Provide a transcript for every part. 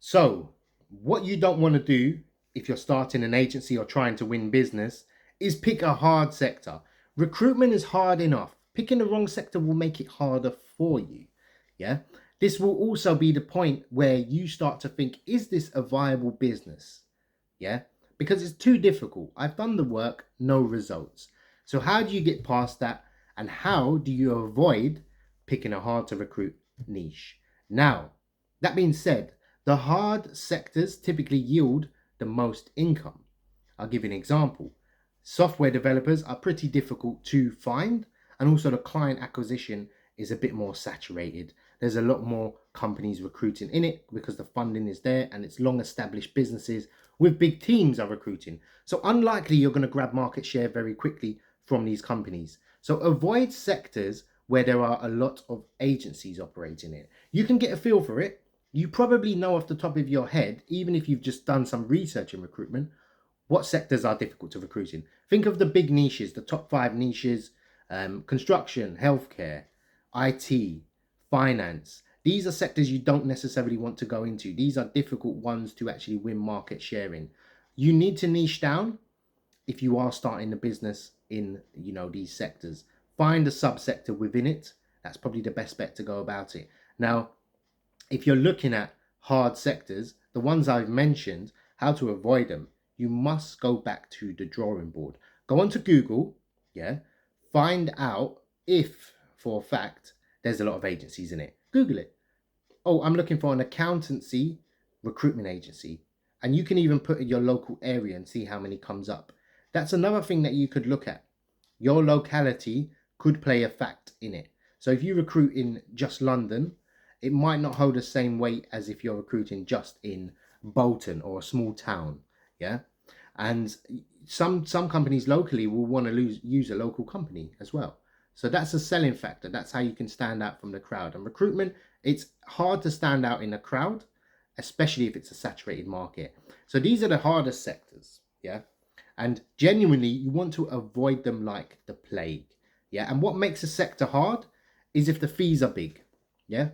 So, what you don't want to do if you're starting an agency or trying to win business is pick a hard sector. Recruitment is hard enough. Picking the wrong sector will make it harder for you. Yeah. This will also be the point where you start to think, is this a viable business? Yeah. Because it's too difficult. I've done the work, no results. So, how do you get past that? And how do you avoid picking a hard to recruit niche? Now, that being said, the hard sectors typically yield the most income. I'll give you an example. Software developers are pretty difficult to find, and also the client acquisition is a bit more saturated. There's a lot more companies recruiting in it because the funding is there and it's long established businesses with big teams are recruiting. So unlikely you're going to grab market share very quickly from these companies. So avoid sectors where there are a lot of agencies operating in. You can get a feel for it. You probably know off the top of your head, even if you've just done some research in recruitment, what sectors are difficult to recruit in. Think of the big niches, the top 5 niches: construction, healthcare, IT, finance. These are sectors you don't necessarily want to go into. These are difficult ones to actually win market share in. You need to niche down if you are starting a business in these sectors. Find a subsector within it. That's probably the best bet to go about it. Now, if you're looking at hard sectors, the ones I've mentioned, how to avoid them, you must go back to the drawing board. Go onto Google, yeah, find out if for a fact there's a lot of agencies in it. Google it. Oh, I'm looking for an accountancy recruitment agency. And you can even put in your local area and see how many comes up. That's another thing that you could look at. Your locality could play a fact in it. So if you recruit in just London, it might not hold the same weight as if you're recruiting just in Bolton or a small town. Yeah. And some companies locally will want to use a local company as well. So that's a selling factor. That's how you can stand out from the crowd. And recruitment, it's hard to stand out in a crowd, especially if it's a saturated market. So these are the hardest sectors. Yeah. And genuinely, you want to avoid them like the plague. Yeah. And what makes a sector hard is if the fees are big. Yeah.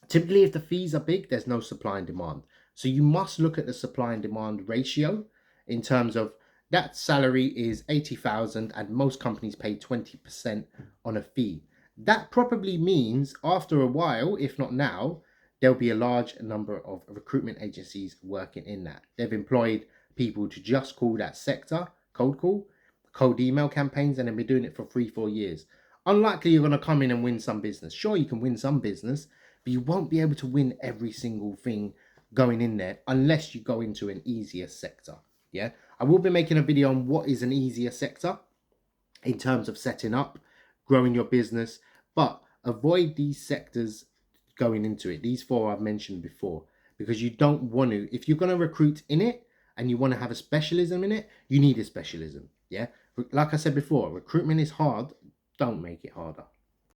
Typically, if the fees are big, there's no supply and demand. So you must look at the supply and demand ratio in terms of that salary is 80,000 and most companies pay 20% on a fee. That probably means after a while, if not now, there'll be a large number of recruitment agencies working in that. They've employed people to just call that sector, cold call, cold email campaigns, and they've been doing it for 3-4 years. Unlikely you're going to come in and win some business. Sure, you can win some business, but you won't be able to win every single thing going in there unless you go into an easier sector. Yeah, I will be making a video on what is an easier sector in terms of setting up, growing your business, but avoid these sectors going into it. These 4 I've mentioned before, because you don't want to, if you're going to recruit in it and you want to have a specialism in it, you need a specialism. Yeah, like I said before, recruitment is hard. Don't make it harder.